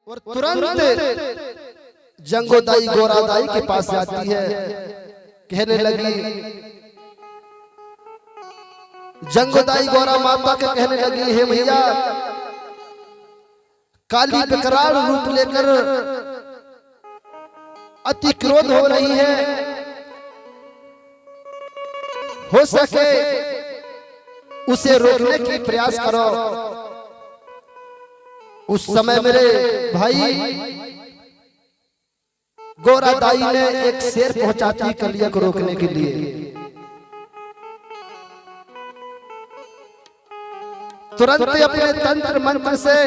और तुरंत जंगोदाई गोरादाई के पास जाती है, कहने लगी, जंगोदाई गोरा माता के कहने लगी, हे भैया, काली विकराल रूप लेकर अति क्रोध हो रही है, हो सके उसे रोकने की प्रयास करो। उस समय मेरे भाई गोरादाई ने एक शेर पहुंचाती कलिया को रोकने के लिए। तुरंत अपने तंत्र मंत्र से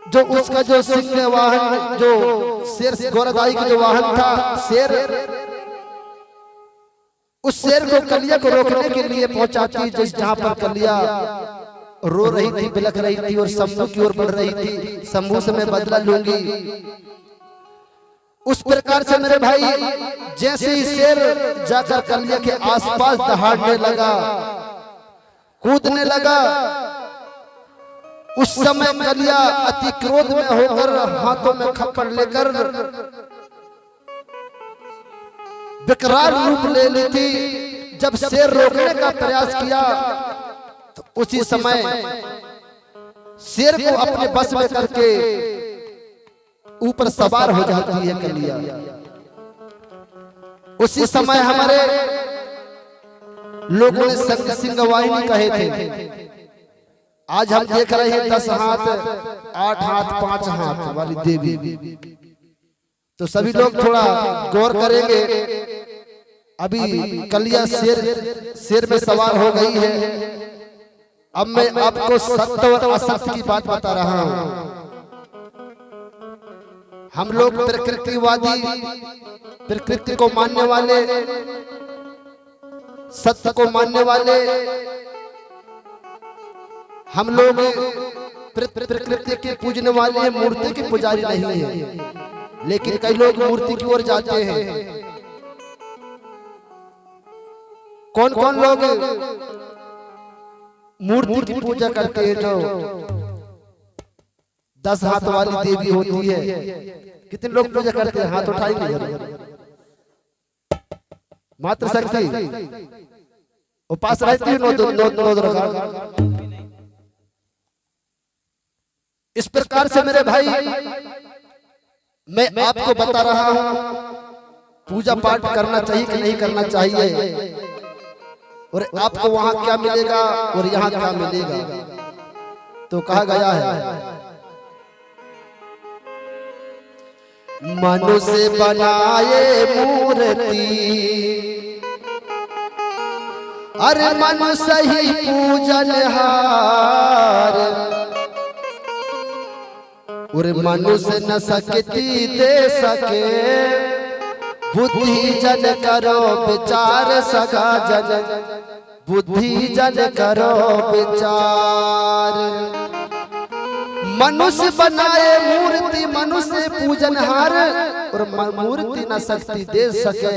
जो उसका जो सिंह वाहन, जो शेर गोरादाई का जो वाहन था शेर, उस शेर को कलिया को रोकने के लिए पहुंचाती, जिस जहां पर कलिया रो रही थी, बिलख रही थी और शंभू की ओर बढ़ रही थी, शंभू से मैं बदला लूंगी। उस प्रकार से मेरे भाई जैसे ही शेर जाकर कलिया के आसपास दहाड़ने लगा, कूदने लगा, उस समय कलिया अति क्रोध में होकर हाथों में खप्पड़ लेकर विकराल रूप ले ली थी। जब शेर रोकने का प्रयास किया तो उसी समय शेर को अपने बस में करके ऊपर सवार हो जाती है कलिया। उसी समय हमारे लोगों ने सिंहवाहिनी कहे थे। आज हम देख रहे हैं 10 हाथ 8 हाथ 5 हाथ वाली देवी, तो सभी लोग थोड़ा गौर करेंगे। अभी कलिया शेर में सवार हो गई है। अब मैं आपको सत्य और असत्य की बात बता रहा हूं। हम लोग प्रकृतिवादी, प्रकृति को मानने वाले, सत्य को मानने वाले, हम लोग प्रकृति के पूजने वाले, मूर्ति के पुजारी नहीं है। लेकिन कई लोग मूर्ति की ओर जाते हैं। कौन कौन लोग मूर्ति की पूजा करते हैं? जो 10 हाथ वाली देवी होती है, कितने लोग पूजा करते हैं? हाथ उठाएंगे। मात्र शक्ति उपास रहती है, नो। इस प्रकार से मेरे भाई मैं आपको बता रहा हूं, पूजा पाठ करना चाहिए कि नहीं करना चाहिए, और आपको वहां क्या मिलेगा और यहाँ क्या मिलेगा। तो कहा गया है, मनुष्य बनाए मूर्ति, अरे मनुष्य ही पूजनहार, और मनुष्य न सकती दे सके, बुद्धि जन करो विचार सगा जन, बुद्धि जन करो विचार। मनुष्य बनाए मूर्ति, मनुष्य पूजनहार, और मूर्ति न शक्ति दे सके,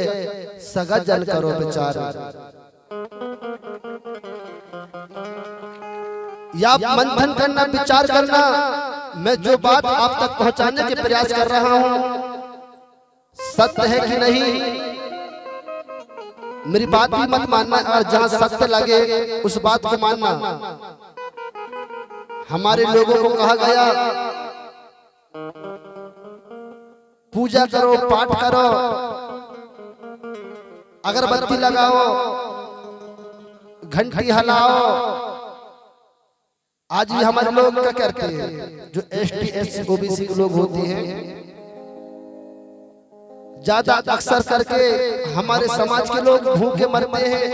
सगा जन करो विचार। या मंथन करना, विचार करना। मैं जो बात आप तक पहुंचाने के प्रयास कर रहा हूं, सत्य है कि नहीं, मेरी बात भी मत मानना, और जहां सत्य लगे उस बात को मानना। हमारे लोगों को कहा गया, पूजा करो, पाठ करो, अगरबत्ती लगाओ, घंटी हिलाओ। आज भी हमारे लोग क्या करते हैं, जो ST SC OBC के लोग होते हैं, ज्यादा अक्सर करके हमारे समाज के लोग भूखे मरते हैं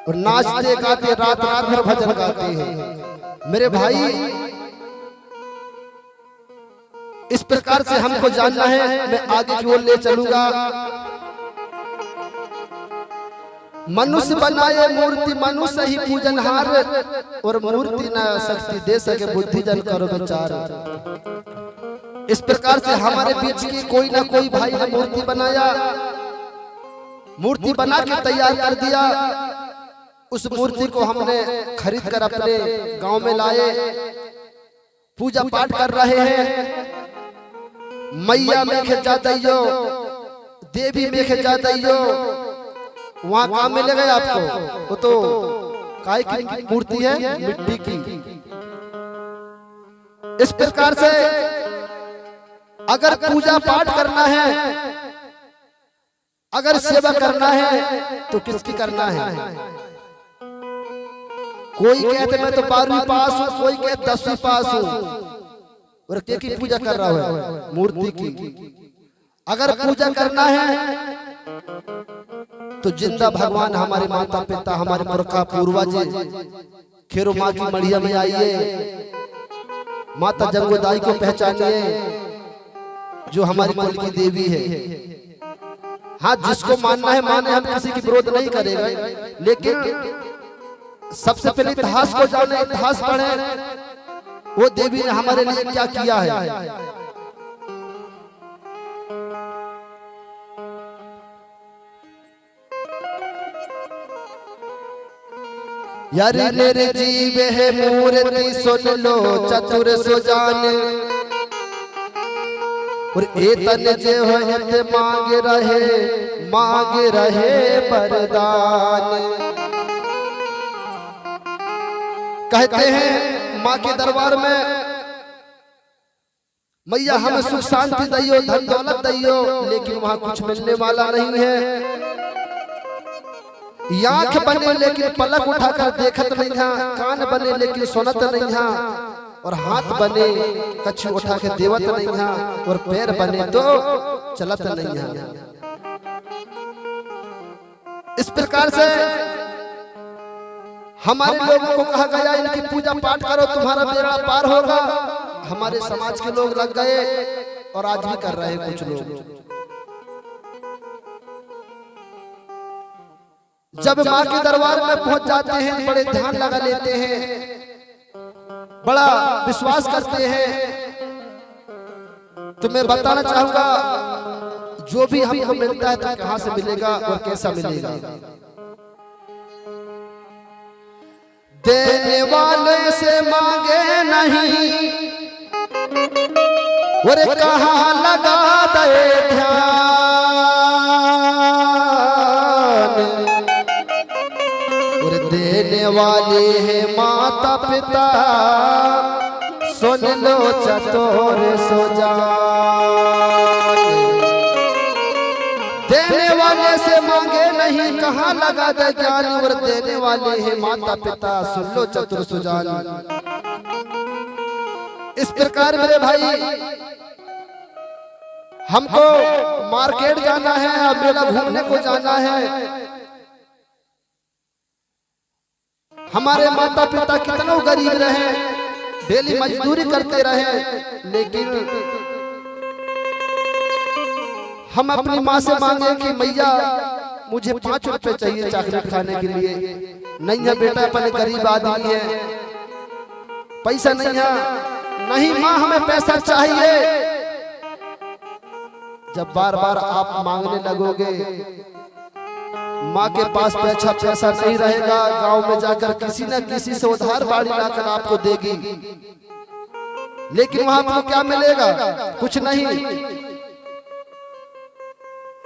और नाचते गाते रात रात भर भजन गाते हैं। मेरे भाई, इस प्रकार से हमको जानना है। मैं आगे की ओर ले चलूंगा। मनुष्य बनाए मूर्ति, मनुष्य ही पूजनहार, और मूर्ति न शक्ति दे सके, बुद्धि जन करो विचार। इस प्रकार से हमारे बीच की कोई ना कोई भाई ने मूर्ति बनाया, मूर्ति बना के तैयार कर दिया, उस मूर्ति को हमने खरीद कर अपने गांव में लाए, पूजा पाठ कर रहे हैं। मैया में खेजा दैयो, देवी में खेजा दैयो, वहां काम मिलेगा आपको। वो तो काय की मूर्ति है, मिट्टी की। इस प्रकार से अगर पूजा पाठ करना है, अगर सेवा करना है तो किसकी करना है? कोई कहते मैं तो 12वीं पास हूं, कोई कहते 10वीं पास हूं, और के की पूजा कर रहा है? मूर्ति की। अगर पूजा करना है तो जिंदा भगवान हमारे माता पिता, हमारे पुरखा पूर्वज, खेरो माँ की मढ़िया में आइए, माता जंगोदाई को पहचानिए जो हमारी कुल की देवी है। हाँ, जिसको मानना है माने, हम किसी की विरोध नहीं करेगा, लेकिन सबसे पहले इतिहास को जाने, इतिहास पढ़े, वो देवी ने हमारे लिए क्या किया है। यारी मेरे जीव है मूर्ति सुन लो चतुर सुजान, और एतन जे होत मांग रहे वरदान। कहते हैं माँ के दरबार में, मैया हमें सुख शांति दैयो, धन दौलत दैयो, लेकिन वहां कुछ मिलने वाला नहीं है। आंख बने लेकिन पलक उठाकर देखत नहीं है, कान बने लेकिन सुनत नहीं है, और हाथ बने कछु उठा के देवत नहीं है, और पैर बने तो चलत नहीं है। इस प्रकार से हमारे लोगों को कहा गया इनकी पूजा पाठ करो तुम्हारा बेड़ा पार होगा। हमारे समाज के लोग लग गए और आज भी कर रहे हैं कुछ लोग। जब माँ के दरबार में पहुंच जाते हैं बड़े ध्यान लगा लेते हैं, बड़ा विश्वास करते हैं। तो मैं बताना चाहूंगा जो भी हमको मिलता है तो कहां से मिलेगा और कैसा मिलेगा। देने वाले से मांगे नहीं, और कहां लगा दे ध्यान, और देने वाले हैं माता पिता सुन लो चतुर सुजान। देने वाले से मांगे नहीं, कहां लगा दे ज्ञान, और देने वाले हैं माता पिता सुन लो चतुर सुजान। इस प्रकार मेरे भाई, हमको मार्केट जाना है, मेला घूमने को जाना है। हमारे माता पिता कितना गरीब रहे, डेली मजदूरी करते रहे, लेकिन हम अपनी माँ से मांगे कि मैया मुझे 5 रुपए चाहिए चॉकलेट खाने के लिए। नहीं है बेटा, अपने गरीब आदमी है, पैसा नहीं है। नहीं माँ, हमें पैसा चाहिए। जब बार बार आप मांगने लगोगे, माँ के पास अच्छा पैसा नहीं रहेगा, गांव में जाकर किसी न किसी से उधार बाड़ी लाकर आपको देगी, लेकिन वहां आपको क्या मिलेगा? कुछ नहीं।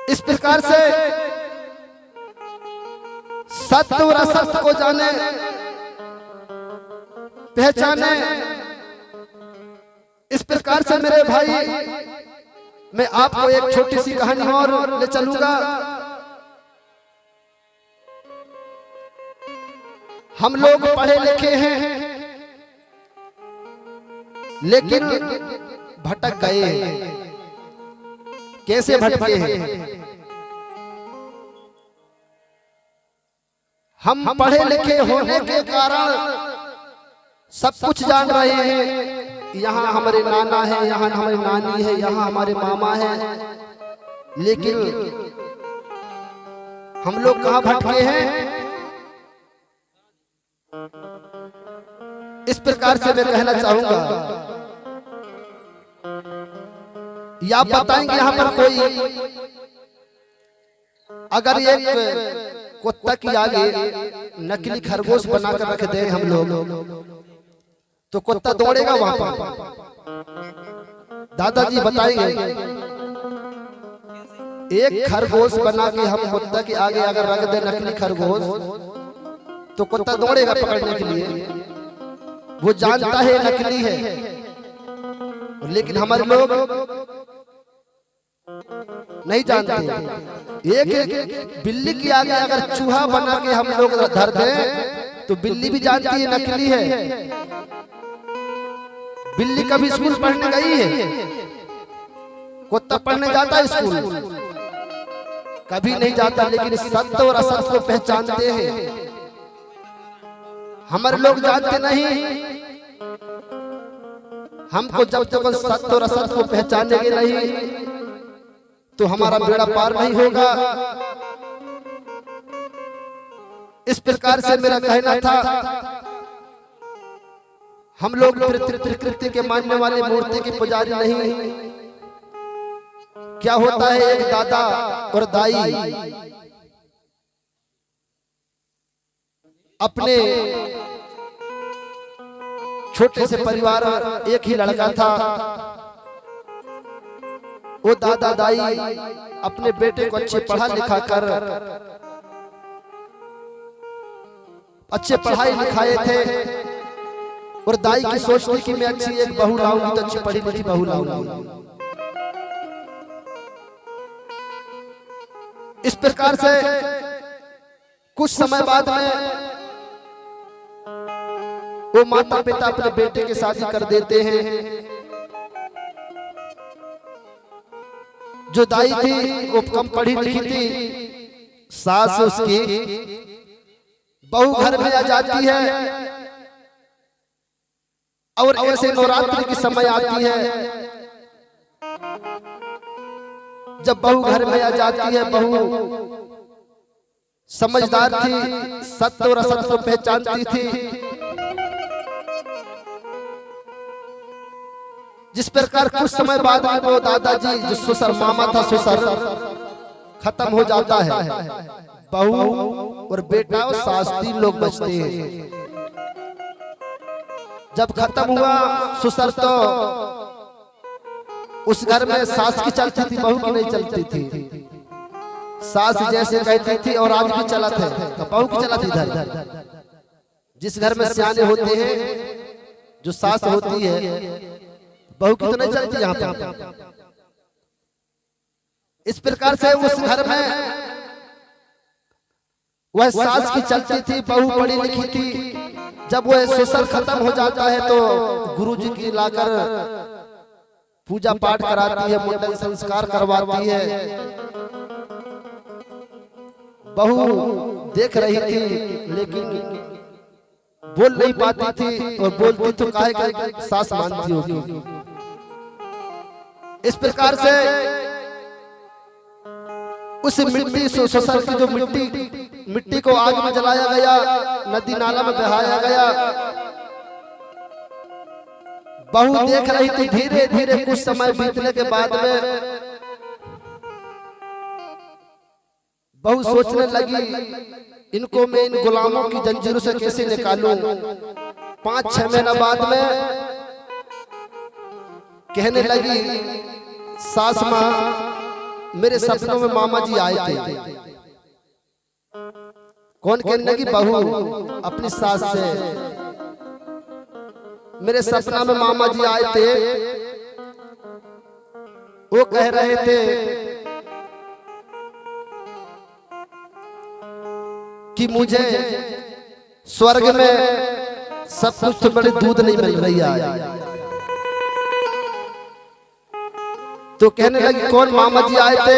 इस प्रकार से सत्य और असत्य को जाने, पहचाने। इस प्रकार से मेरे भाई, मैं आपको एक छोटी सी कहानी और ले चलूंगा। हम लोग पढ़े लिखे हैं, लेकिन भटक गए हैं। कैसे भटके हैं? हम पढ़े लिखे होने के कारण सब कुछ जान रहे हैं। यहाँ हमारे नाना है, यहाँ हमारी नानी है, यहाँ हमारे मामा है, लेकिन हम लोग कहाँ भटके हैं? इस प्रकार से मैं कहना चाहूंगा, या आप बताएंगे यहाँ पर कोई अगर एक कुत्ता की आगे नकली खरगोश बनाकर रख दे हम लोग, तो कुत्ता दौड़ेगा वहां पर। दादाजी बताएंगे, एक खरगोश बना के हम कुत्ता के आगे अगर रख दे नकली खरगोश, तो कुत्ता दौड़ेगा पकड़ने के लिए। वो जानता है नकली है, लेकिन हमारे लोग नहीं जानते। एक बिल्ली की आगे अगर चूहा बना के हम लोग धर दें, तो बिल्ली भी जानती है नकली है। बिल्ली कभी स्कूल पढ़ने गई है? कुत्ता पढ़ने जाता है स्कूल? कभी नहीं जाता, लेकिन सत्य और असत्य को पहचानते हैं। हमारे लोग जानते नहीं। हमको जब तक सत्य और असत्य को पहचानेंगे नहीं, तो हमारा बेड़ा पार नहीं होगा। इस प्रकार से मेरा कहना था, हम लोग प्रकृति के मानने वाले, मूर्ति के पुजारी नहीं। क्या होता है, एक दादा और दाई अपने छोटे से परिवार, एक ही लड़का था। वो दादा दाई अपने बेटे को अच्छे पढ़ा लिखा कर, अच्छे पढ़ाई लिखाए थे, और दाई की सोच थी कि मैं अच्छी एक बहू लाऊंगी, तो अच्छी पढ़ी लिखी बहू लाऊंगी। इस प्रकार से कुछ समय बाद में वो माता पिता अपने बेटे की शादी कर देते हैं। जो दाई थी वो कम पढ़ी लिखी थी, सास उसकी, बहू घर में आ जाती है। और ऐसे नवरात्रि की समय आती है, जब बहू घर में आ जाती है। बहू समझदार थी, सत्य और असत्य को पहचानती थी। जिस प्रकार कुछ समय बाद में वो दादाजी, जो ससुर मामा था, ससुर खत्म हो जाता है। बहू और बेटा और सास, तीन लोग बचते हैं। जब खत्म हुआ ससुर, तो उस घर में सास की चलती थी, बहू की नहीं चलती थी। सास जैसे कहती थी, और आज भी चलत है, तो बहू की चलत इधर। जिस घर में सियाने होते हैं, जो सास होती है, बहू की तो नहीं चलती यहाँ पे। इस प्रकार से उस घर में वह सास की चलती थी, बहू पढ़ी लिखी थी। जब वह ससुर खत्म हो जाता है, तो गुरुजी की लाकर पूजा पाठ कराती है, मुंडन संस्कार करवाती है। बहू देख रही थी, लेकिन बोल नहीं पाती थी, और बोलती तो काहे का सास मानती होगी। इस प्रकार से उस मिट्टी, ससुर की जो मिट्टी को आग में जलाया गया, नदी नाला में बहाया गया। बहू देख रही थी। धीरे धीरे कुछ समय बीतने के बाद में बहू सोचने लगी, इनको मैं इन गुलामों की जंजीरों से कैसे निकालूं। 5-6 महीना बाद में कहने लगी, सास माँ, मेरे सपनों में मामा जी आए थे। कौन कहने लगी? बहू अपनी सास से, मेरे सपना में मामा जी आए थे। वो कह रहे थे कि मुझे स्वर्ग में सब कुछ तो बड़े दूध नहीं मिल रही है। तो कहने लगी, कौन मामा जी आए थे?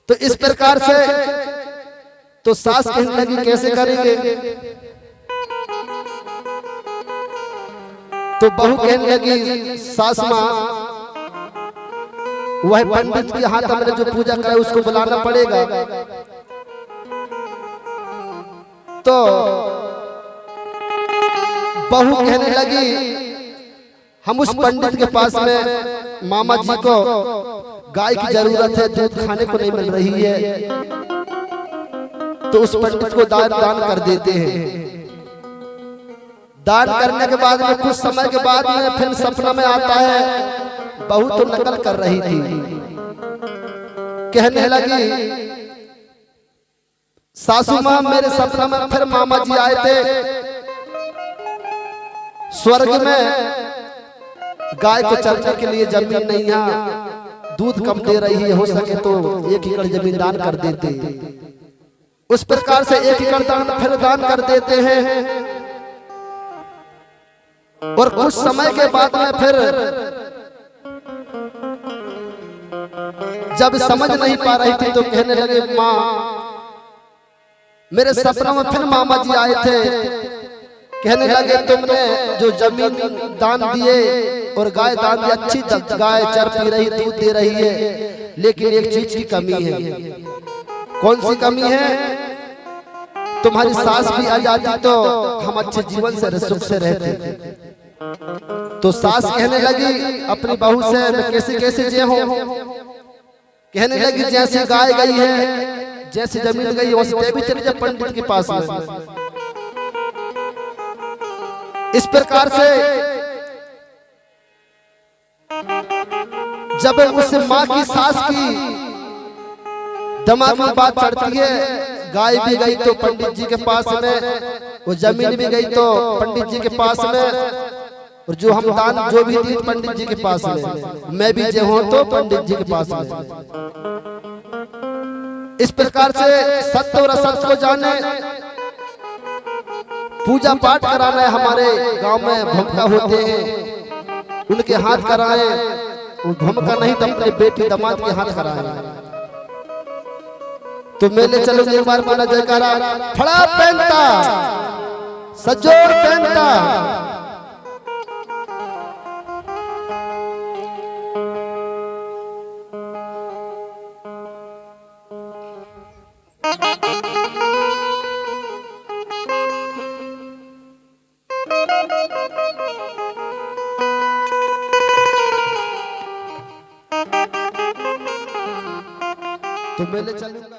तो इस प्रकार से तो सास कहने लगी, कैसे करेंगे? तो बहू कहने लगी, सास माँ, वह पंडित के हाथ में जो पूजा करे उसको बुलाना पड़ेगा। तो बहू कहने लगी, हम उस पंडित के पास में, मामा जी को गाय की जरूरत है, दूध खाने को नहीं मिल रही है। तो उस पंडित को दान कर देते हैं। दान करने के बाद में कुछ समय के बाद में फिर सपना में आता है, बहू तो नकल कर रही थी, कहने लगी सासू माँ मेरे सपना में फिर मामा जी आए थे, स्वर्ग में गाय को चरने के लिए जमीन नहीं है, दूध कम दे रही है, हो सके तो 1 एकड़ जमीन दान कर देते। उस प्रकार से 1 एकड़ फिर दान कर देते हैं। और कुछ समय के बाद में फिर जब समझ नहीं पा रही थी तो कहने लगे माँ मेरे सपनों में फिर मामा जी आए थे, कहने लगे तुमने जो जमीन दान दिए और गाय दान दी, अच्छी गाय चर पी रही, दूध दे रही है, लेकिन एक चीज की कमी है। कौन सी कमी है? तुम्हारी सास भी आ जाती तो हम अच्छे जीवन से सुख से रहते। तो सास कहने लगी अपनी बहू से मैं कैसे कैसे जे हूं, कहने लगी जैसी गाय गई है, जैसी जमीन गई वैसे भी चली जा पंडित के पास में। इस प्रकार से जब उस माँ की सास की दिमाग में बात चढ़ती है, गाय भी गई तो पंडित जी के पास में, वो जमीन भी गई तो पंडित जी के पास में, और जो हम दान जो भी दी पंडित जी के पास में, मैं भी जो हूं तो पंडित जी के पास में। इस प्रकार से सत्य और असत्य को जाने, पूजा पाठ कराना है। हमारे गांव में भूमिका होते हैं, उनके हाथ कराए, भूमिका नहीं तो अपने बेटी दामाद के हाथ कराए। तो मेले चलो एक बार बोला जयकारा, फड़ा पहनता सजोर पहनता। तो मेले चलूंगा।